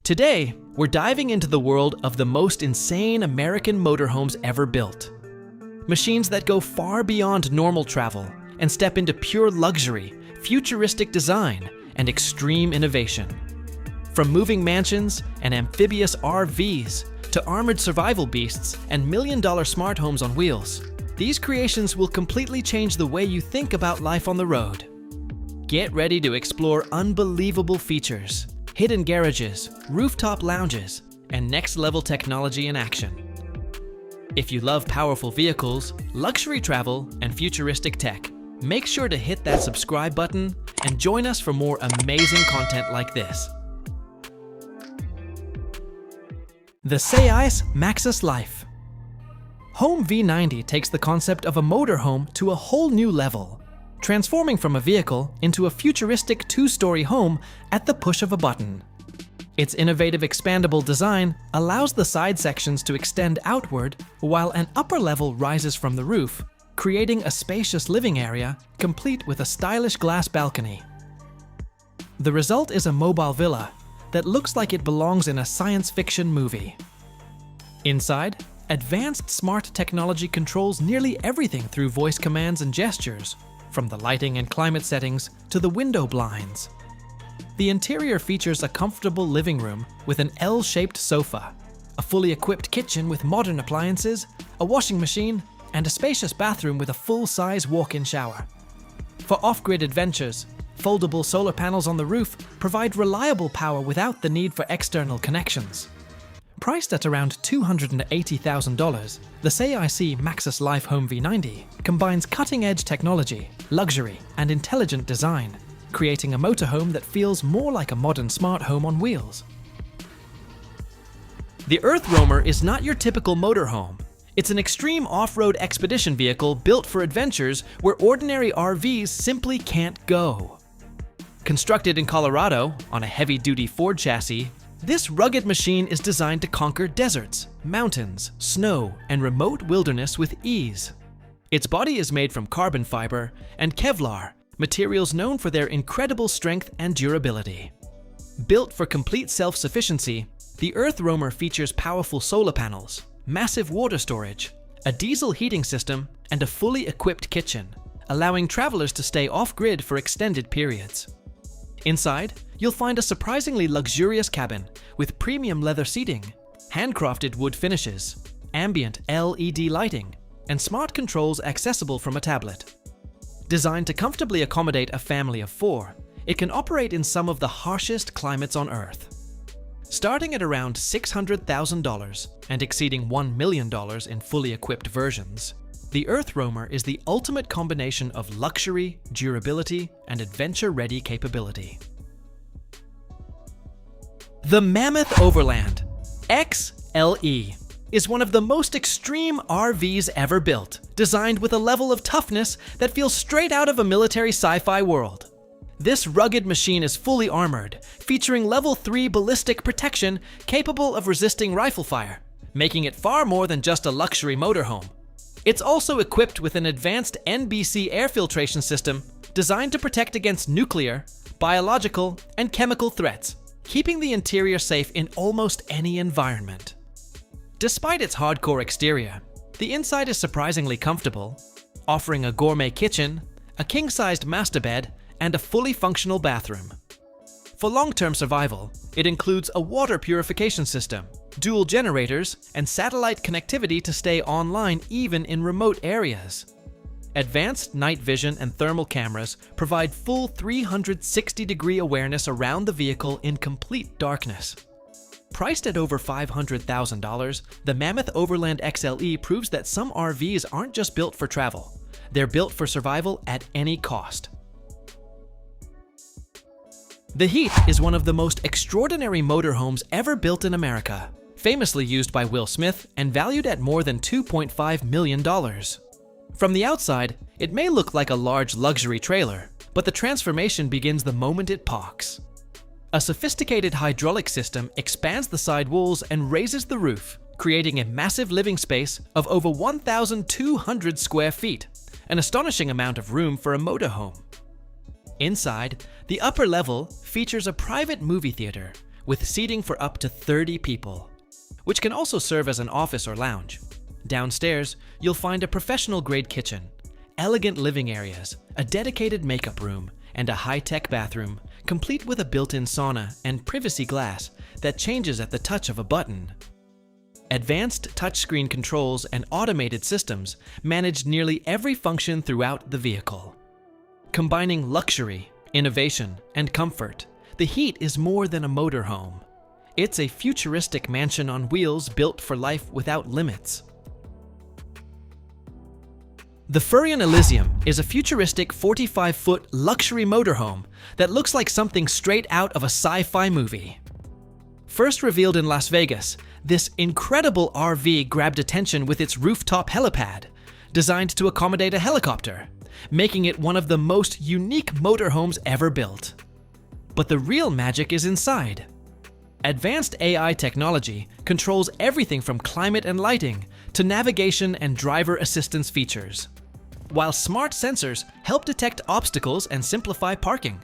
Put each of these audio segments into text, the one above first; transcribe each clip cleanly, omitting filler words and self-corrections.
Today, we're diving into the world of the most insane American motorhomes ever built. Machines that go far beyond normal travel and step into pure luxury, futuristic design, and extreme innovation. From moving mansions and amphibious RVs to armored survival beasts and million-dollar smart homes on wheels, these creations will completely change the way you think about life on the road. Get ready to explore unbelievable features, hidden garages, rooftop lounges, and next-level technology in action. If you love powerful vehicles, luxury travel, and futuristic tech, make sure to hit that subscribe button and join us for more amazing content like this. The SAIC Maxus Life. Home V90 takes the concept of a motorhome to a whole new level, transforming from a vehicle into a futuristic two-story home at the push of a button. Its innovative expandable design allows the side sections to extend outward while an upper level rises from the roof, creating a spacious living area complete with a stylish glass balcony. The result is a mobile villa that looks like it belongs in a science fiction movie. Inside, advanced smart technology controls nearly everything through voice commands and gestures, from the lighting and climate settings to the window blinds. The interior features a comfortable living room with an L-shaped sofa, a fully equipped kitchen with modern appliances, a washing machine, and a spacious bathroom with a full-size walk-in shower. For off-grid adventures, foldable solar panels on the roof provide reliable power without the need for external connections. Priced at around $280,000, the SAIC Maxus Life Home V90 combines cutting-edge technology, luxury, and intelligent design, creating a motorhome that feels more like a modern smart home on wheels. The EarthRoamer is not your typical motorhome. It's an extreme off-road expedition vehicle built for adventures where ordinary RVs simply can't go. Constructed in Colorado on a heavy-duty Ford chassis, this rugged machine is designed to conquer deserts, mountains, snow, and remote wilderness with ease. Its body is made from carbon fiber and Kevlar, materials known for their incredible strength and durability. Built for complete self-sufficiency, the EarthRoamer features powerful solar panels, massive water storage, a diesel heating system, and a fully equipped kitchen, allowing travelers to stay off-grid for extended periods. Inside, you'll find a surprisingly luxurious cabin with premium leather seating, handcrafted wood finishes, ambient LED lighting, and smart controls accessible from a tablet. Designed to comfortably accommodate a family of 4, it can operate in some of the harshest climates on Earth. Starting at around $600,000 and exceeding $1 million in fully equipped versions, the EarthRoamer is the ultimate combination of luxury, durability, and adventure-ready capability. The Mammoth Overland XLE is one of the most extreme RVs ever built, designed with a level of toughness that feels straight out of a military sci-fi world. This rugged machine is fully armored, featuring level 3 ballistic protection capable of resisting rifle fire, making it far more than just a luxury motorhome. It's also equipped with an advanced NBC air filtration system designed to protect against nuclear, biological, and chemical threats, keeping the interior safe in almost any environment. Despite its hardcore exterior, the inside is surprisingly comfortable, offering a gourmet kitchen, a king-sized master bed, and a fully functional bathroom. For long-term survival, it includes a water purification system, dual generators, and satellite connectivity to stay online even in remote areas. Advanced night vision and thermal cameras provide full 360-degree awareness around the vehicle in complete darkness. Priced at over $500,000, the Mammoth Overland XLE proves that some RVs aren't just built for travel. They're built for survival at any cost. The Heat is one of the most extraordinary motorhomes ever built in America, famously used by Will Smith and valued at more than $2.5 million. From the outside, it may look like a large luxury trailer, but the transformation begins the moment it parks. A sophisticated hydraulic system expands the side walls and raises the roof, creating a massive living space of over 1,200 square feet, an astonishing amount of room for a motorhome. Inside, the upper level features a private movie theater with seating for up to 30 people, which can also serve as an office or lounge. Downstairs, you'll find a professional-grade kitchen, elegant living areas, a dedicated makeup room, and a high-tech bathroom, complete with a built-in sauna and privacy glass that changes at the touch of a button. Advanced touchscreen controls and automated systems manage nearly every function throughout the vehicle. Combining luxury, innovation, and comfort, the Heat is more than a motorhome. It's a futuristic mansion on wheels built for life without limits. The Furrion Elysium is a futuristic 45-foot luxury motorhome that looks like something straight out of a sci-fi movie. First revealed in Las Vegas, this incredible RV grabbed attention with its rooftop helipad, designed to accommodate a helicopter, making it one of the most unique motorhomes ever built. But the real magic is inside. Advanced AI technology controls everything from climate and lighting to navigation and driver assistance features, while smart sensors help detect obstacles and simplify parking.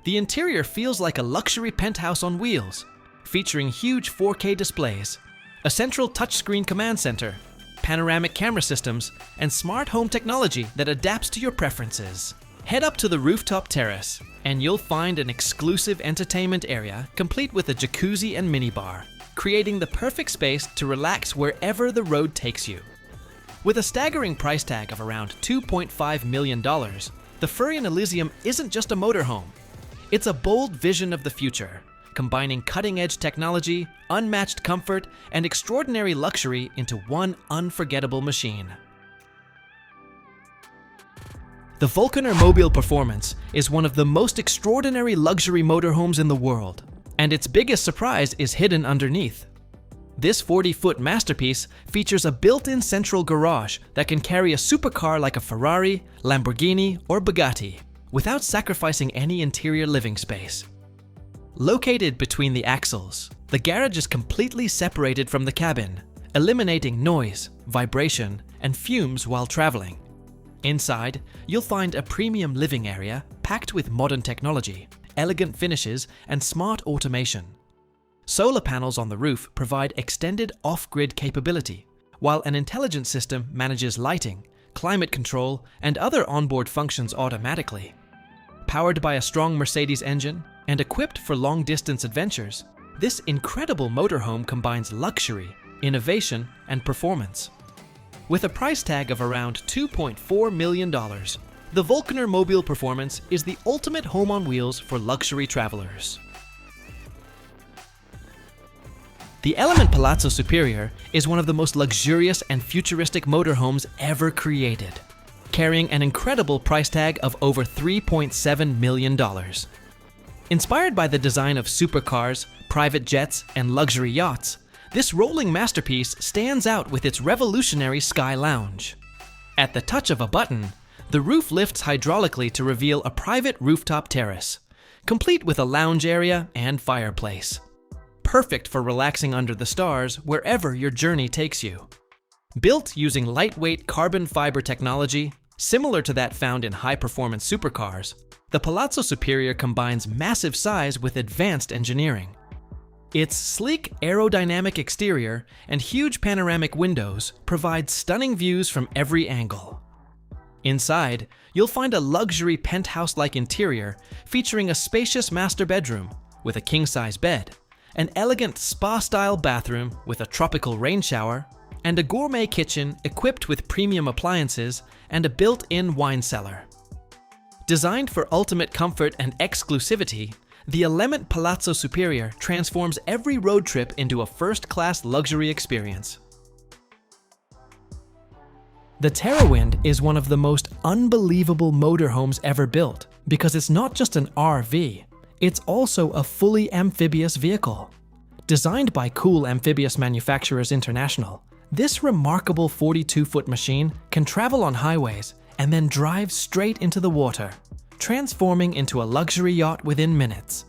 The interior feels like a luxury penthouse on wheels, featuring huge 4K displays, a central touchscreen command center, panoramic camera systems, and smart home technology that adapts to your preferences. Head up to the rooftop terrace, and you'll find an exclusive entertainment area complete with a jacuzzi and minibar, creating the perfect space to relax wherever the road takes you. With a staggering price tag of around $2.5 million, the Furrion Elysium isn't just a motorhome. It's a bold vision of the future, combining cutting-edge technology, unmatched comfort, and extraordinary luxury into one unforgettable machine. The Volkner Mobil Performance is one of the most extraordinary luxury motorhomes in the world, and its biggest surprise is hidden underneath. This 40-foot masterpiece features a built-in central garage that can carry a supercar like a Ferrari, Lamborghini, or Bugatti, without sacrificing any interior living space. Located between the axles, the garage is completely separated from the cabin, eliminating noise, vibration, and fumes while traveling. Inside, you'll find a premium living area packed with modern technology, elegant finishes, and smart automation. Solar panels on the roof provide extended off-grid capability, while an intelligent system manages lighting, climate control, and other onboard functions automatically. Powered by a strong Mercedes engine and equipped for long-distance adventures, this incredible motorhome combines luxury, innovation, and performance. With a price tag of around $2.4 million, the Volkner Mobil Performance is the ultimate home on wheels for luxury travelers. The Element Palazzo Superior is one of the most luxurious and futuristic motorhomes ever created, carrying an incredible price tag of over $3.7 million. Inspired by the design of supercars, private jets, and luxury yachts, this rolling masterpiece stands out with its revolutionary sky lounge. At the touch of a button, the roof lifts hydraulically to reveal a private rooftop terrace, complete with a lounge area and fireplace. Perfect for relaxing under the stars wherever your journey takes you. Built using lightweight carbon fiber technology, similar to that found in high-performance supercars, the Palazzo Superior combines massive size with advanced engineering. Its sleek aerodynamic exterior and huge panoramic windows provide stunning views from every angle. Inside, you'll find a luxury penthouse-like interior featuring a spacious master bedroom with a king-size bed, an elegant spa-style bathroom with a tropical rain shower, and a gourmet kitchen equipped with premium appliances and a built-in wine cellar. Designed for ultimate comfort and exclusivity, the Element Palazzo Superior transforms every road trip into a first-class luxury experience. The Terrawind is one of the most unbelievable motorhomes ever built because it's not just an RV, it's also a fully amphibious vehicle. Designed by Cool Amphibious Manufacturers International, this remarkable 42-foot machine can travel on highways and then drive straight into the water, transforming into a luxury yacht within minutes.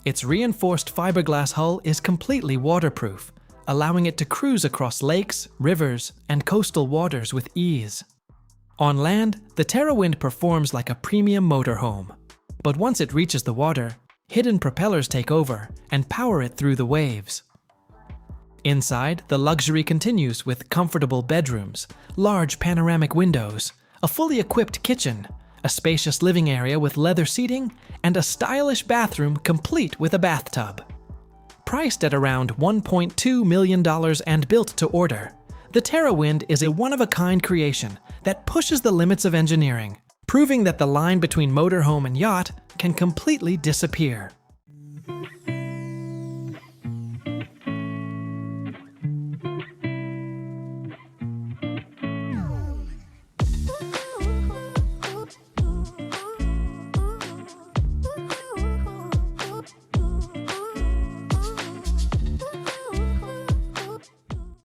Its reinforced fiberglass hull is completely waterproof, allowing it to cruise across lakes, rivers, and coastal waters with ease. On land, the Terrawind performs like a premium motorhome, but once it reaches the water, Hidden propellers take over and power it through the waves. Inside, the luxury continues with comfortable bedrooms, large panoramic windows, a fully equipped kitchen, a spacious living area with leather seating, and a stylish bathroom complete with a bathtub. Priced at around $1.2 million and built to order, the TerraWind is a one-of-a-kind creation that pushes the limits of engineering, proving that the line between motorhome and yacht can completely disappear.